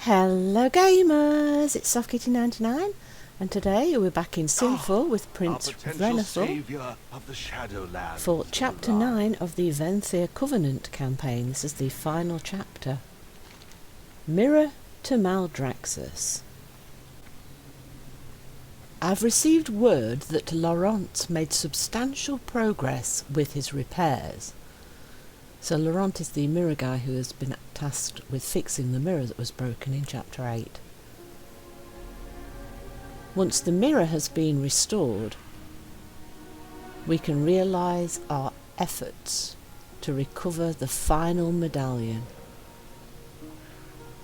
Hello gamers, it's SoftKitty99 and today we're back in Sinful with Prince Venthyr for chapter 9 of the Venthyr Covenant Campaign. This is the final chapter. Mirror to Maldraxxi. I've received word that Laurent made substantial progress with his repairs. So Laurent is the mirror guy who has been tasked with fixing the mirror that was broken in chapter 8. Once the mirror has been restored, we can realise our efforts to recover the final medallion.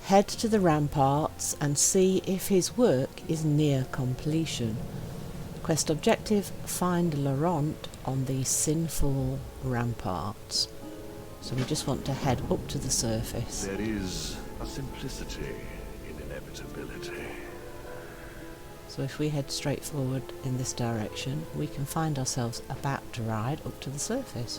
Head to the ramparts and see if his work is near completion. Quest objective: find Laurent on the Sinful ramparts. So we just want to head up to the surface. There is a simplicity in inevitability. So if we head straight forward in this direction, we can find ourselves about to ride up to the surface.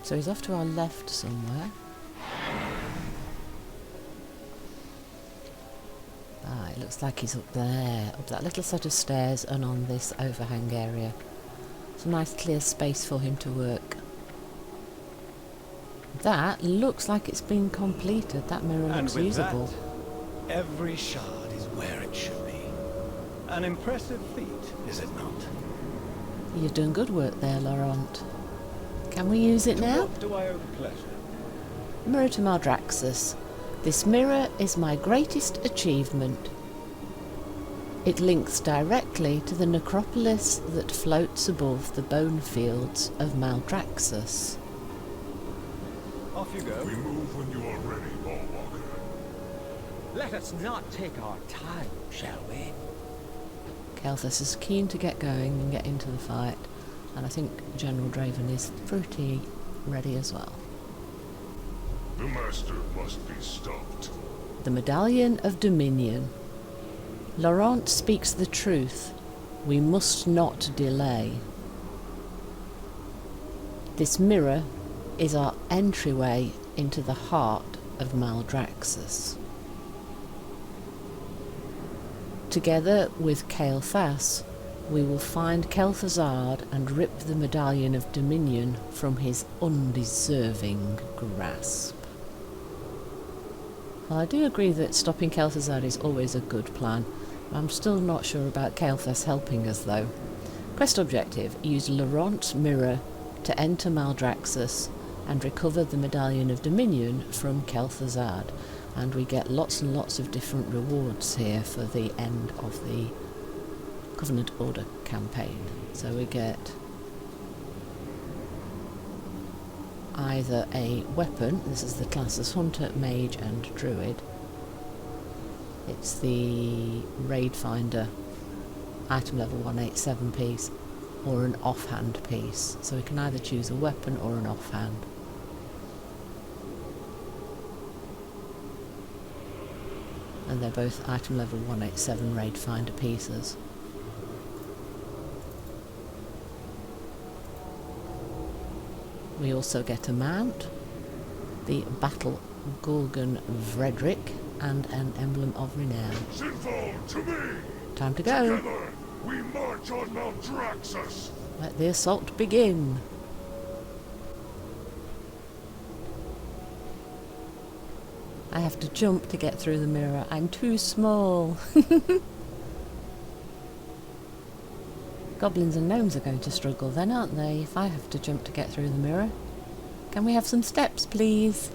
So he's off to our left somewhere. Ah, it looks like he's up there, up that little set of stairs and on this overhang area. It's a nice clear space for him to work. That looks like it's been completed. That mirror looks usable. That, every shard is where it should be. An impressive feat, is it not? You've done good work there, Laurent. Can we use it now? What do I owe the pleasure? Mirror to Maldraxxi. This mirror is my greatest achievement. It links directly to the necropolis that floats above the bone fields of Maldraxxi. Off you go. We move when you are ready, Ballwalker. Let us not take our time, shall we? Kael'thas is keen to get going and get into the fight. And I think General Draven is pretty ready as well. The Master must be stopped. The Medallion of Dominion. Laurent speaks the truth. We must not delay. This mirror is our entryway into the heart of Maldraxxi. Together with Kael'thas, we will find Kel'Thuzad and rip the Medallion of Dominion from his undeserving grasp. Well, I do agree that stopping Kel'Thuzad is always a good plan. I'm still not sure about Kael'thas helping us though. Quest objective: use Laurent's mirror to enter Maldraxxi and recover the Medallion of Dominion from Kel'Thuzad. And we get lots and lots of different rewards here for the end of the Covenant Order campaign. So we get either a weapon, this is the classes Hunter, Mage and Druid. It's the Raid Finder item level 187 piece or an offhand piece. So we can either choose a weapon or an offhand. And they're both item level 187 Raid Finder pieces. We also get a mount, the Battle Gorgon Vredrick, and an Emblem of Renown. Sinful to me! Time to go! Together, we march on Maldraxxi! Let the assault begin! I have to jump to get through the mirror. I'm too small! Goblins and gnomes are going to struggle then, aren't they, if I have to jump to get through the mirror? Can we have some steps, please?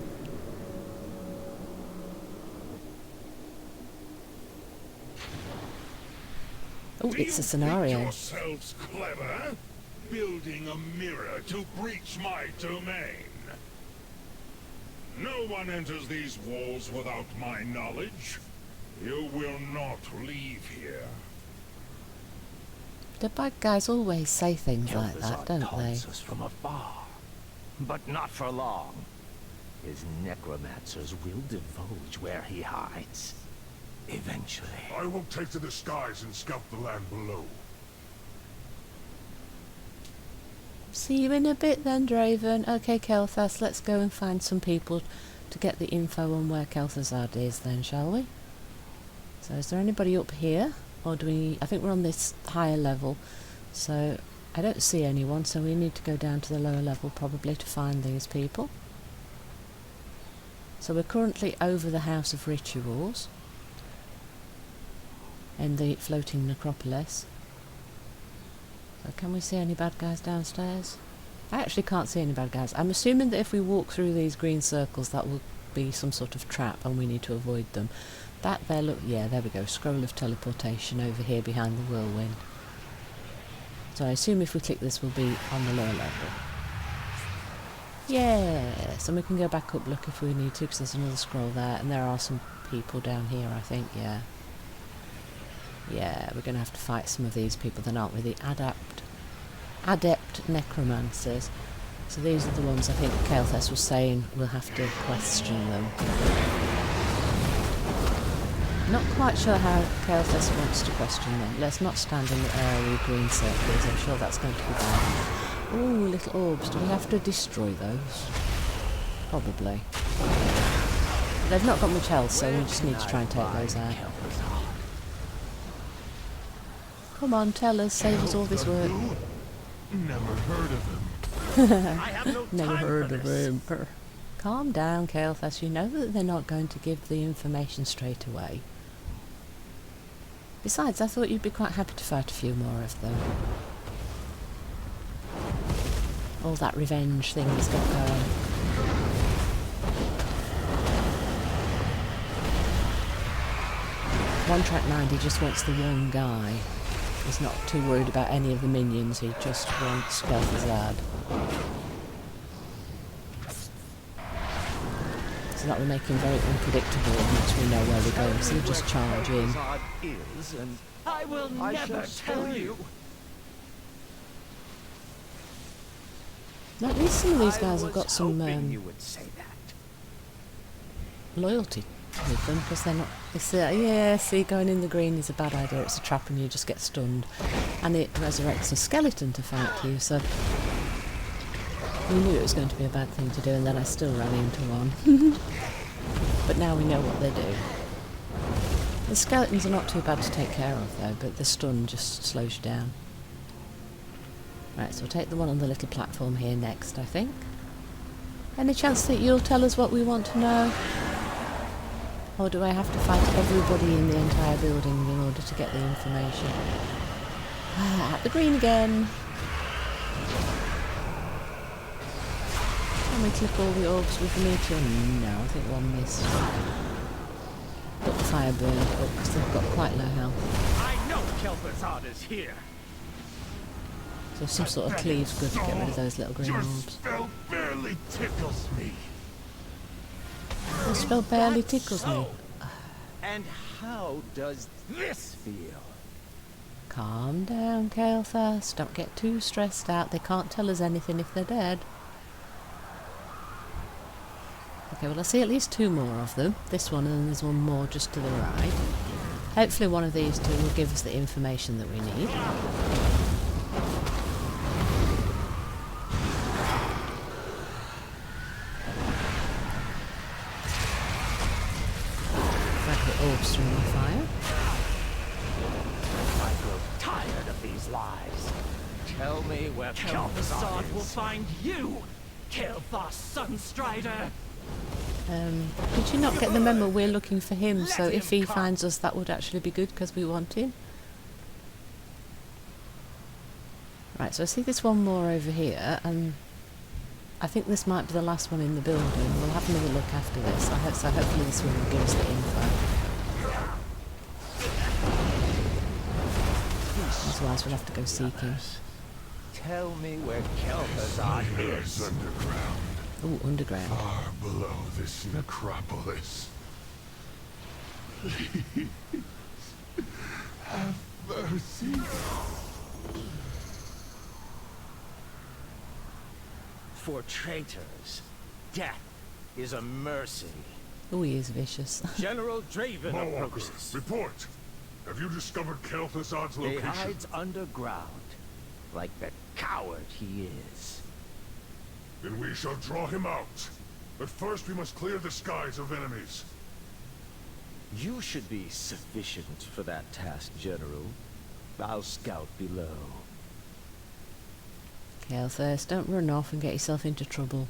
Oh, it's a scenario. Think yourselves clever, building a mirror to breach my domain. No one enters these walls without my knowledge. You will not leave here. The bad guys always say things like that, don't they? Taunts us from afar, but not for long. His necromancers will divulge where he hides. Eventually. I will take to the skies and scout the land below. See you in a bit then, Draven. Okay, Kael'thas, let's go and find some people to get the info on where Kel'Thuzad is then, shall we? So is there anybody up here? Or do we... I think we're on this higher level, so I don't see anyone, so we need to go down to the lower level probably to find these people. So we're currently over the House of Rituals in the floating necropolis. So can we see any bad guys downstairs? I actually can't see any bad guys. I'm assuming that if we walk through these green circles that will be some sort of trap and we need to avoid them. That there, look, yeah, there we go, scroll of teleportation over here behind the whirlwind. So I assume if we click this we'll be on the lower level. Yes, and we can go back up, look, if we need to, because there's another scroll there, and there are some people down here, I think, yeah. Yeah, we're going to have to fight some of these people then, aren't we? The adept necromancers. So these are the ones I think Kael'thas was saying we'll have to question them. Not quite sure how Kael'thas wants to question them. Let's not stand in the airy green circles, I'm sure that's going to be bad. Ooh, little orbs. Do we have to destroy those? Probably. They've not got much health, so we just need to try and take those out. Come on, tell us, save us all this work. Never heard of him. I have no Never time heard for of this. him. Calm down, Kael'thas. You know that they're not going to give the information straight away. Besides, I thought you'd be quite happy to fight a few more of them. All that revenge thing he's got going. One track mind, he just wants the one guy. He's not too worried about any of the minions, he just wants Kel'Thuzad. So that will make him very unpredictable once we know where we're going, so we'll just charge in. I will never tell you. Now, at least some of these guys have got some you would say that. loyalty with them, because they're not... yeah, see, going in the green is a bad idea, it's a trap and you just get stunned. And it resurrects a skeleton to fight you, so... We knew it was going to be a bad thing to do, and then I still ran into one. But now we know what they do. The skeletons are not too bad to take care of, though, but the stun just slows you down. Right, so we'll take the one on the little platform here next, I think. Any chance that you'll tell us what we want to know? Or do I have to fight everybody in the entire building in order to get the information? At the green again! Can we click all the orbs with the meteor? No, I think one missed. But the fire burned up because they've got quite low health. I know Kel'Thuzad is here. So some sort of cleave's good to get rid of those little green Your orbs. spell barely tickles me. The spell barely tickles me. So, and how does this feel? Calm down, Kael'thas. Don't get too stressed out. They can't tell us anything if they're dead. Okay, well I see at least two more of them. This one, and then there's one more just to the right. Hopefully one of these two will give us the information that we need. Orbs through the fire. I grow tired of these lies. Tell me where Kel'Thuzad Kel'Thuzad will is. find you, Kael'thas Sunstrider. Did you not get the memo? We're looking for him, so Let if him he come. finds us, that would actually be good because we want him. Right, so I see this one more over here, and I think this might be the last one in the building. We'll have another look after this. So hopefully this one will give us the info. Otherwise we'll have to go seeking. Tell me where Kel'Thuzad Fighters is. underground, Oh, underground. far below this necropolis. Please, have mercy. For traitors, death is a mercy. Oh, he is vicious. General Draven Maldraxxi, approaches. report. Have you discovered Kel'Thuzad's He location? hides underground, like the coward he is. Then we shall draw him out. But first we must clear the skies of enemies. You should be sufficient for that task, General. I'll scout below. Kael'thas, don't run off and get yourself into trouble.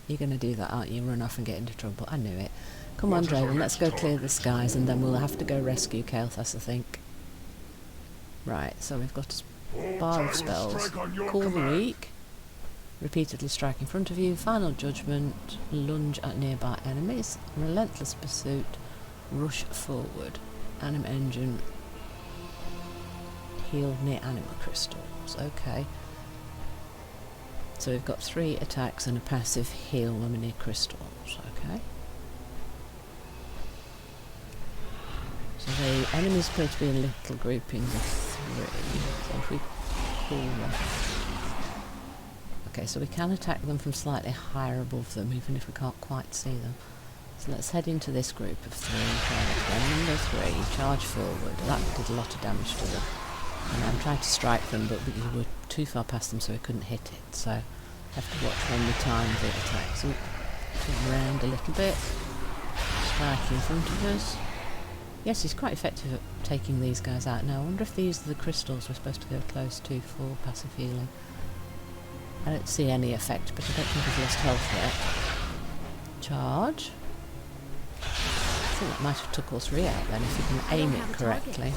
You're going to do that, aren't you? Run off and get into trouble. I knew it. Come on, What is our Draven, let's next go clear the target? skies and then we'll have to go rescue Kael'thas, I think. Right, so we've got a Hold bar tight, of we'll spells. strike on your Call the command. weak. Repeatedly strike in front of you. Final judgment. Lunge at nearby enemies. Relentless pursuit. Rush forward. Anima engine. Heal near anima crystals. Okay. So we've got 3 attacks and a passive heal when we're near crystals. Okay. So the enemies appear to be in little groupings of 3. So if we pull them. Okay, so we can attack them from slightly higher above them, even if we can't quite see them. So let's head into this group of 3. Number 3, charge forward. That did a lot of damage to them. And I'm trying to strike them, but we were too far past them, so we couldn't hit it. So I have to watch when we time the attack. So turn around a little bit. Strike in front of us. Yes, he's quite effective at taking these guys out. Now, I wonder if these are the crystals we're supposed to go close to for passive healing. I don't see any effect, but I don't think we've lost health yet. Charge. I think that might have took all 3 out then, if you can aim it correctly.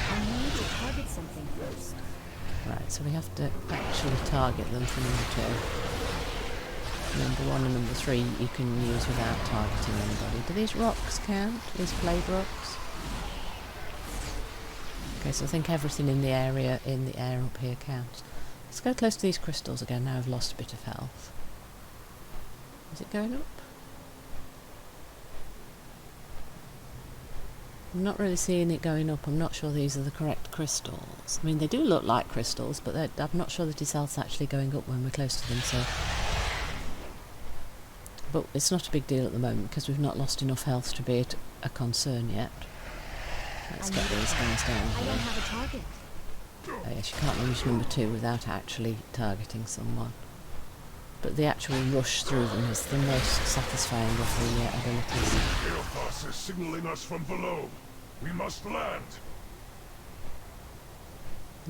I need to target something first. Right, so we have to actually target them for number 2. Number 1 and number 3 you can use without targeting anybody. Do these rocks count? These blade rocks? Okay, so I think everything in the air up here counts. Let's go close to these crystals again. Now I've lost a bit of health. Is it going up? I'm not really seeing it going up. I'm not sure these are the correct crystals. I mean, they do look like crystals, but I'm not sure that his health's actually going up when we're close to them, so... But it's not a big deal at the moment, because we've not lost enough health to be a concern yet. Let's get these guys down I here. don't have a target. Oh yes, you can't use number 2 without actually targeting someone. But the actual rush through them is the most satisfying of the abilities. Kael'thas is signaling us from below. We must land.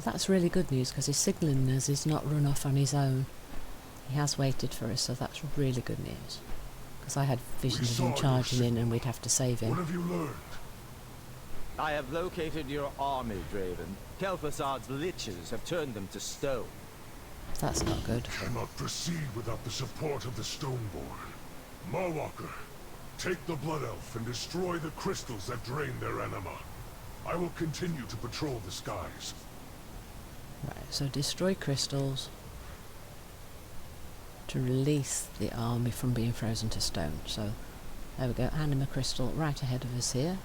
That's really good news, because his signalling us is not run off on his own. He has waited for us, so that's really good news. Because I had visions of him charging in and we'd have to save What him. have you learned? I have located your army, Draven. Kel'Thuzad's liches have turned them to stone. That's not good. Cannot proceed without the support of the Stoneborn. Mawalker, take the Blood Elf and destroy the crystals that drain their anima. I will continue to patrol the skies. Right, so destroy crystals to release the army from being frozen to stone. So there we go, anima crystal right ahead of us here.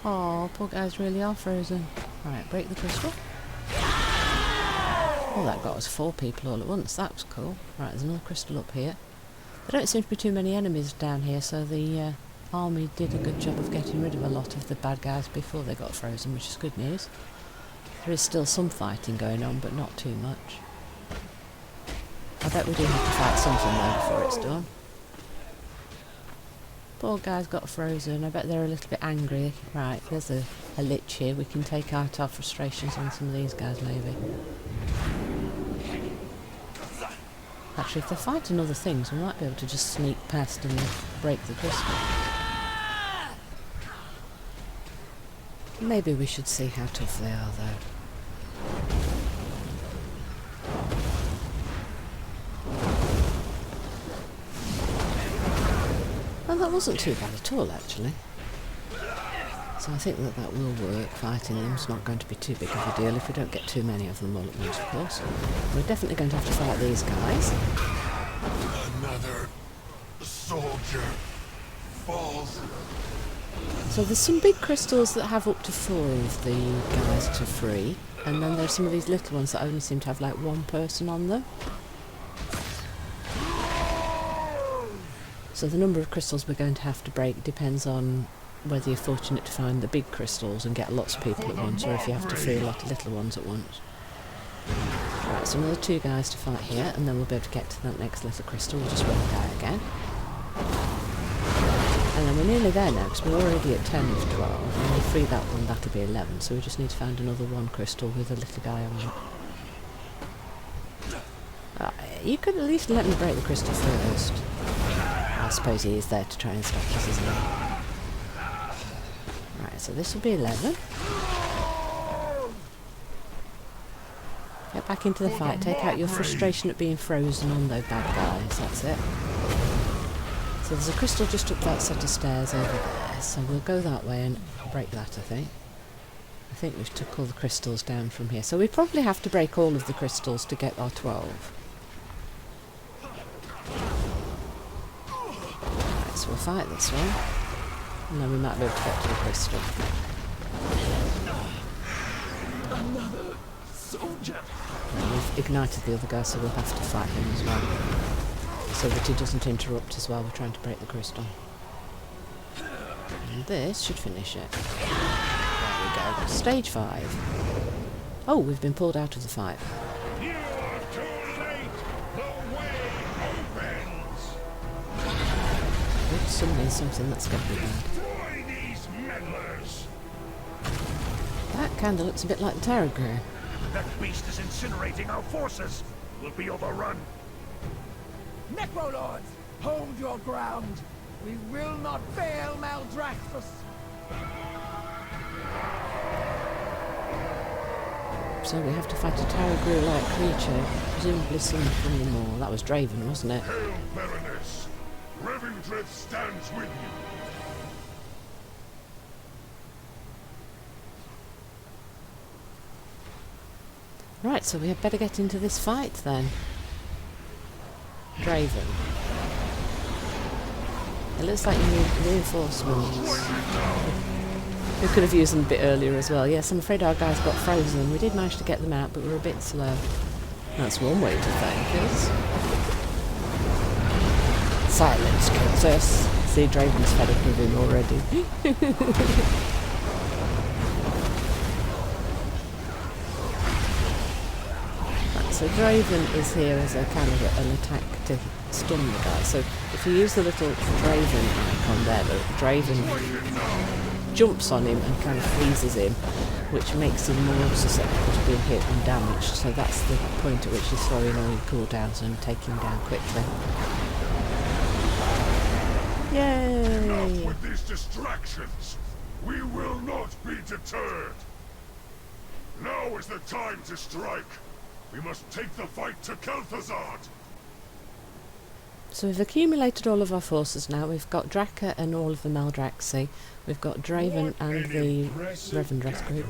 Oh, poor guys really are frozen. Right, break the crystal. Oh, that got us 4 people all at once. That was cool. Right, there's another crystal up here. There don't seem to be too many enemies down here, so the army did a good job of getting rid of a lot of the bad guys before they got frozen, which is good news. There is still some fighting going on, but not too much. I bet we do have to fight something though before it's done. Poor guys got frozen. I bet they're a little bit angry. Right, there's a lich here. We can take out our frustrations on some of these guys maybe. Actually, if they're fighting other things, we might be able to just sneak past and break the crystal. Maybe we should see how tough they are though. Well, that wasn't too bad at all, actually. So I think that will work. Fighting them's not going to be too big of a deal if we don't get too many of them all at once, of course. We're definitely going to have to fight these guys. Another soldier falls. So there's some big crystals that have up to 4 of the guys to free, and then there's some of these little ones that only seem to have like 1 person on them. So the number of crystals we're going to have to break depends on whether you're fortunate to find the big crystals and get lots of people at once, or if you have to free a lot of little ones at once. Right, so another 2 guys to fight here, and then we'll be able to get to that next little crystal. We'll just roll a die again. And then we're nearly there now, because we're already at 10 of 12. When we free that one, that'll be 11. So we just need to find another 1 crystal with a little guy on it. You could at least let me break the crystal first. I suppose he is there to try and stop us, isn't he? Right, so this will be 11. Get back into the fight. Take out your frustration at being frozen on those bad guys. That's it. So there's a crystal just up that set of stairs over there. So we'll go that way and break that, I think. I think we've took all the crystals down from here. So we probably have to break all of the crystals to get our 12. Right, so we'll fight this one. And then we might be able to get to the crystal. Another soldier. And we've ignited the other guy, so we'll have to fight him as well. So that he doesn't interrupt us while we're trying to break the crystal. And this should finish it. There we go. Stage 5. Oh, we've been pulled out of the fight. You are too late. The way opens. We're summoning something that's going to be bad. Destroy these meddlers. That kind of looks a bit like the Tarot Grew. That beast is incinerating our forces. We'll be overrun. Necrolords, hold your ground. We will not fail Maldraxxus. So we have to fight a Tarot Grew-like creature, presumably summoned from the moor. That was Draven, wasn't it? Hail, Baroness. Revendreth stands with you. Right, so we had better get into this fight then. Draven. It looks like you need reinforcements. We could have used them a bit earlier as well. Yes, I'm afraid our guys got frozen. We did manage to get them out, but we're a bit slow. That's one way to thank us. Silence, Kael'thas. See, Draven's fed up with him already. So Draven is here as a kind of an attack to stun the guy. So if you use the little Draven icon there, the Draven jumps on him and kind of freezes him, which makes him more susceptible to being hit and damaged. So that's the point at which he's throwing all your cooldowns and taking him down quickly. Yay! Enough with these distractions. We will not be deterred. Now is the time to strike. We must take the fight to Kel'Thuzad! So we've accumulated all of our forces now. We've got Draka and all of the Maldraxxi. We've got Draven and the Revendreth group.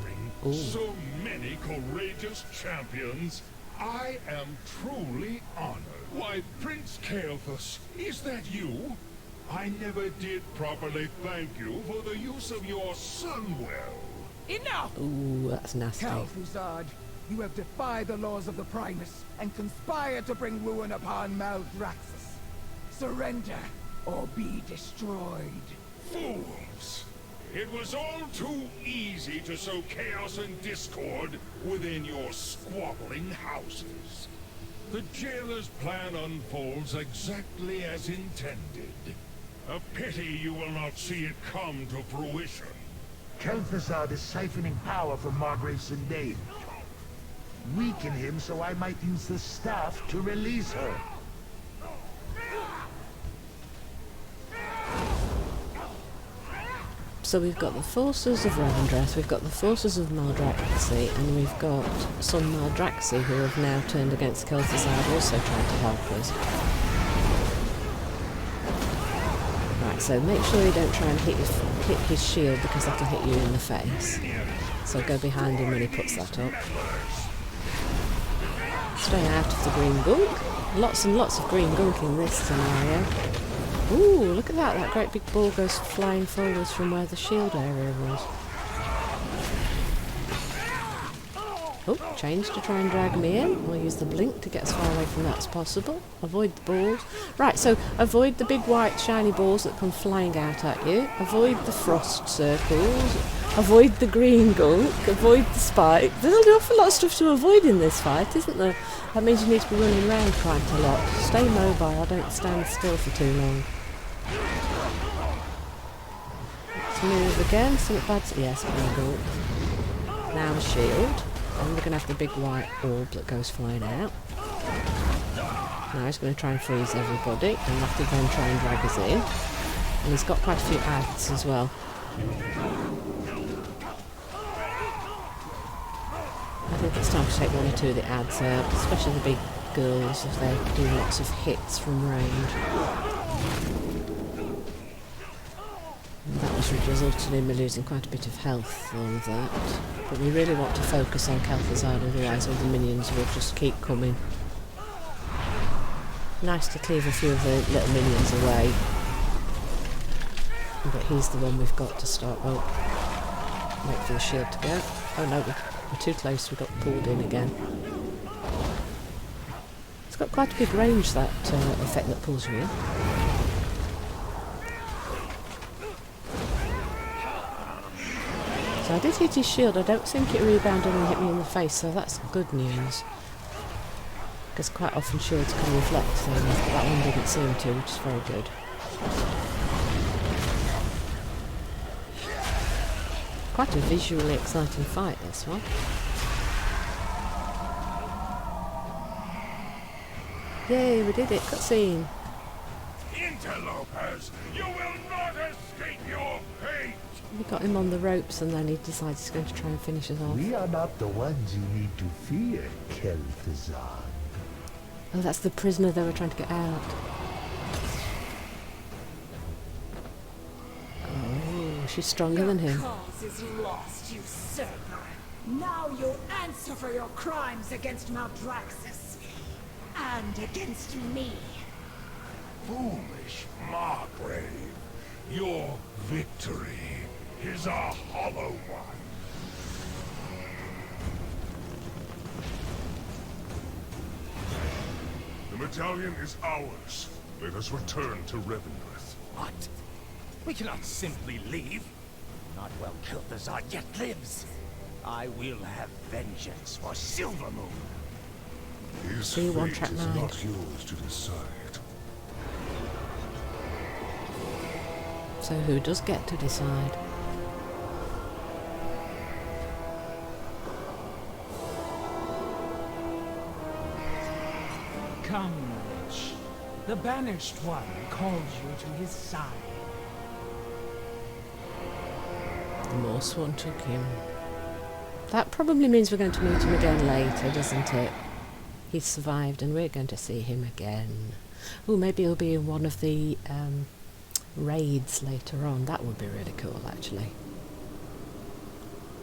Ooh. So many courageous champions. I am truly honored. Why, Prince Kael'thas, is that you? I never did properly thank you for the use of your sunwell. Enough! Ooh, that's nasty. Kel'Thuzad, you have defied the laws of the Primus and conspired to bring ruin upon Maldraxxus. Surrender or be destroyed. Fools! It was all too easy to sow chaos and discord within your squabbling houses. The jailer's plan unfolds exactly as intended. A pity you will not see it come to fruition. Kel'Thuzad is siphoning power from Margrave's Dane. Weaken him so I might use the staff to release her. So we've got the forces of Revendreth, we've got the forces of Maldraxxi, and we've got some Maldraxxi who have now turned against Kel'Thuzad, also trying to help us. Right, so make sure you don't try and hit his shield, because that'll hit you in the face. So go behind him when he puts that up. Stay out of the green gunk. Lots and lots of green gunk in this scenario. Ooh, look at that. That great big ball goes flying forwards from where the shield area was. Oh, change to try and drag me in. We'll use the blink to get as far away from that as possible. Avoid the balls. Right, so avoid the big white shiny balls that come flying out at you. Avoid the frost circles. Avoid the green gunk. Avoid the spike. There's an awful lot of stuff to avoid in this fight, isn't there? That means you need to be running around quite a lot. Stay mobile, don't stand still for too long. Let's move again. Something bad. Yes, green gunk. Now a shield. And we're going to have the big white orb that goes flying out. Now he's going to try and freeze everybody, and have to then try and drag us in. And he's got quite a few ads as well. I think it's time to take one or two of the ads out, especially the big girls if they're doing lots of hits from range. And that was resulted in me losing quite a bit of health on that. But we really want to focus on Kel'Thuzad, otherwise all the minions will just keep coming. Nice to cleave a few of the little minions away. But he's the one we've got to start. Well, wait for the shield to go. Oh no, we're too close, we got pulled in again. It's got quite a big range, that effect that pulls you in. So I did hit his shield. I don't think it rebounded and hit me in the face, so that's good news. Because quite often shields can reflect things, but that one didn't seem to, which is very good. Quite a visually exciting fight, this one. Yay, we did it. Cutscene. Interlopers, you will not escape your fate! We got him on the ropes and then he decides he's going to try and finish us off. We are not the ones you need to fear, Kel'Thuzad. Oh, that's the prisoner they were trying to get out. Oh, she's stronger than him. Your cause is lost, usurper. Now you'll answer for your crimes against Maldraxxus. And against me. Foolish Margrave, your victory is a hollow one. The medallion is ours. Let us return to Revendreth. What? We cannot simply leave. Not while Kel'Thuzad yet lives. I will have vengeance for Silvermoon. His See, one fate track is mind. not yours to decide. So who does get to decide? Come, Lich. The Banished One calls you to his side. The Morse one took him. That probably means we're going to meet him again later, doesn't it? He's survived and we're going to see him again. Oh, maybe he'll be in one of the raids later on. That would be really cool, actually.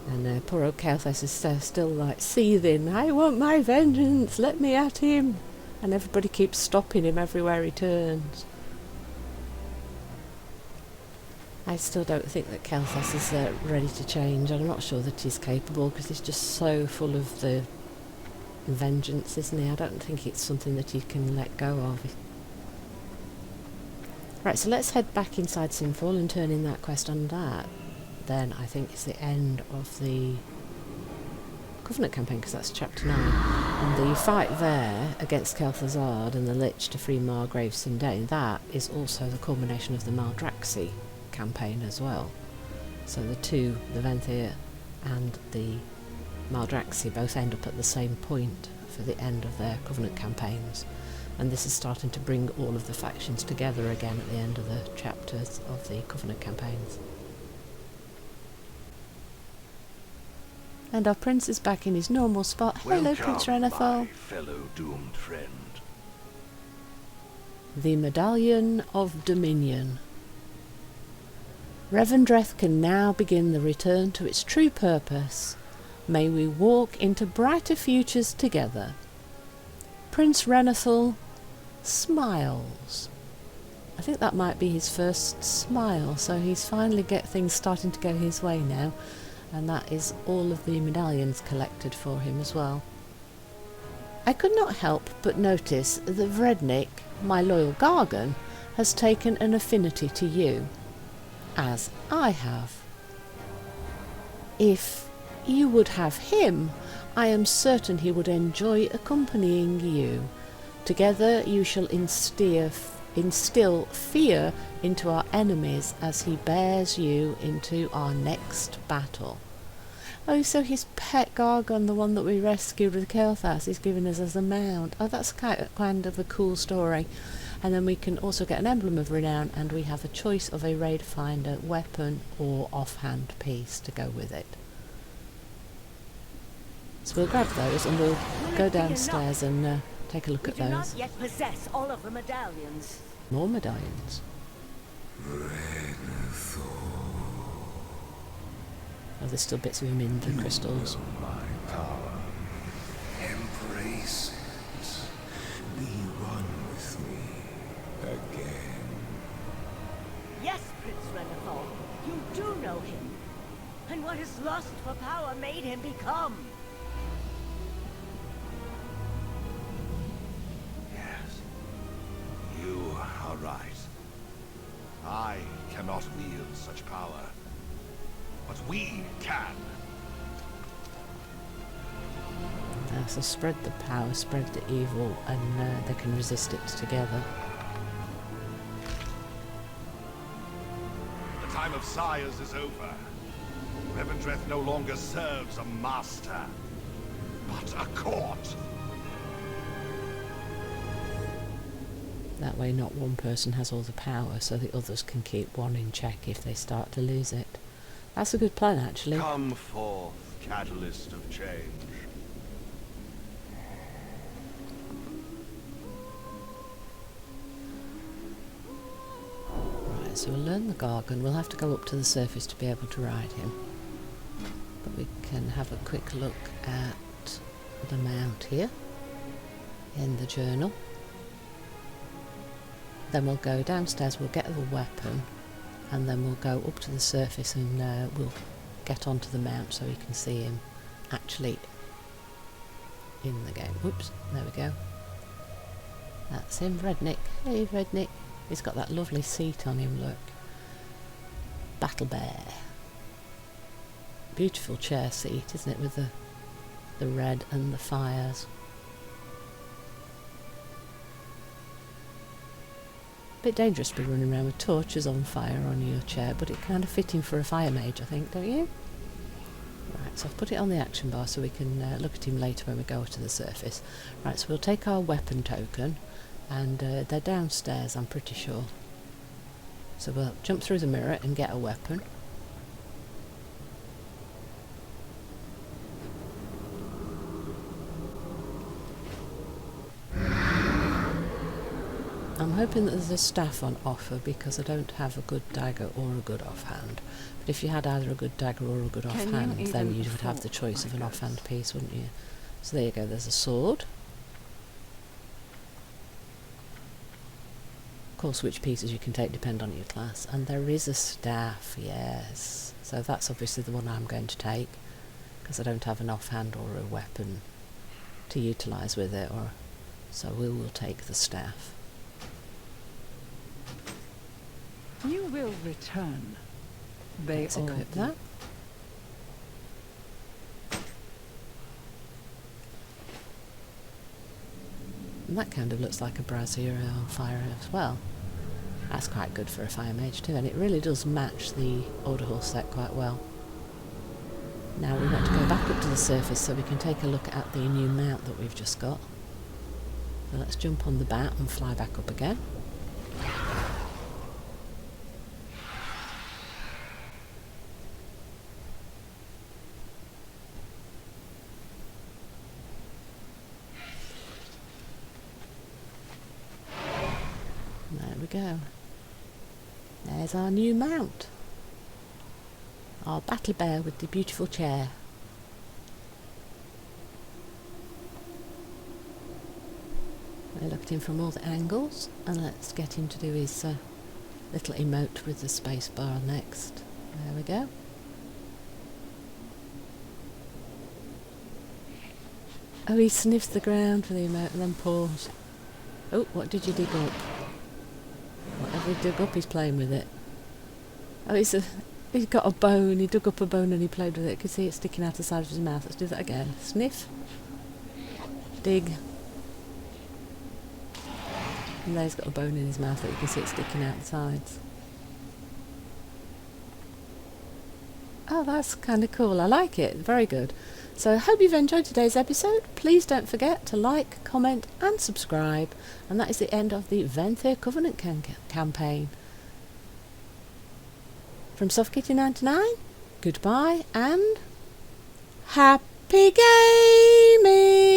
And poor old Kael'thas is still like seething. I want my vengeance, let me at him. And everybody keeps stopping him everywhere he turns. I still don't think that Kael'thas is ready to change. I'm not sure that he's capable because he's just so full of the vengeance, isn't he? I don't think it's something that he can let go of. Right, so let's head back inside Sinfall and turn in that quest on that. Then I think it's the end of the Covenant Campaign, because that's chapter 9. And the fight there against Kel'Thuzad and the Lich to free Margrave Sindain, that is also the culmination of the Maldraxxi campaign as well. So the two, the Venthyr and the Maldraxxi, both end up at the same point for the end of their Covenant campaigns. And this is starting to bring all of the factions together again at the end of the chapters of the Covenant campaigns. And our prince is back in his normal spot. Hello, Prince Renathal. My fellow doomed friend. The Medallion of Dominion. Revendreth can now begin the return to its true purpose. May we walk into brighter futures together. Prince Renathal smiles. I think that might be his first smile, so he's finally get things starting to go his way now, and that is all of the medallions collected for him as well. I could not help but notice that Vrednik, my loyal Gargan, has taken an affinity to you, as I have. If you would have him, I am certain he would enjoy accompanying you. Together you shall instill fear into our enemies as he bears you into our next battle. Oh, so his pet Gargon, the one that we rescued with Kael'thas, is given us as a mount. Oh, that's kind of a cool story. And then we can also get an emblem of renown, and we have a choice of a raid finder weapon or offhand piece to go with it. So we'll grab those and we'll go downstairs and take a look at those. We do not yet possess all of the medallions. More medallions. Oh, there's still bits of him in the crystals. My power. Embrace it. Be one with me again. Yes, Prince Renethal, you do know him. And what his lust for power made him become. Yes. You are right. I cannot wield such power. But we can. So spread the power, spread the evil, and they can resist it together. The time of sires is over. Revendreth no longer serves a master, but a court. That way not one person has all the power, so the others can keep one in check if they start to lose it. That's a good plan, actually. Come forth, catalyst of change. Right, so we'll learn the Gargan. We'll have to go up to the surface to be able to ride him. But we can have a quick look at the mount here in the journal. Then we'll go downstairs, we'll get the weapon, and then we'll go up to the surface and we'll get onto the mount so we can see him actually in the game. Whoops, there we go. That's him, Rednick. Hey, Rednick. He's got that lovely seat on him, look. Battle Bear. Beautiful chair seat, isn't it, with the red and the fires. Bit dangerous to be running around with torches on fire on your chair, but it kind of fitting for a fire mage, I think, don't you? Right, so I've put it on the action bar so we can look at him later when we go to the surface. Right, so we'll take our weapon token, and they're downstairs, I'm pretty sure. So we'll jump through the mirror and get a weapon. I'm hoping that there's a staff on offer because I don't have a good dagger or a good offhand. But if you had either a good dagger or a good offhand, then you would have the choice of an offhand piece, wouldn't you? So there you go, there's a sword. Of course, which pieces you can take depend on your class. And there is a staff, yes. So that's obviously the one I'm going to take, because I don't have an offhand or a weapon to utilise with it, so we will take the staff. You will return. Let's equip that. And that kind of looks like a brazier on fire as well. That's quite good for a fire mage too, and it really does match the Order Horse set quite well. Now we want to go back up to the surface so we can take a look at the new mount that we've just got. So let's jump on the bat and fly back up again. There we go. There's our new mount. Our battle bear with the beautiful chair. I looked in from all the angles, and let's get him to do his little emote with the space bar next. There we go. Oh, he sniffs the ground for the emote and then paws. Oh, what did you dig up? Whatever he dug up, he's playing with it. Oh, he's got a bone. He dug up a bone and he played with it. You can see it sticking out the side of his mouth. Let's do that again. Sniff. Dig. And there he's got a bone in his mouth that you can see it sticking out the sides. Oh, that's kind of cool. I like it. Very good. So I hope you've enjoyed today's episode. Please don't forget to like, comment and subscribe. And that is the end of the Venthyr Covenant Campaign. From SoftKitty99, goodbye and happy gaming!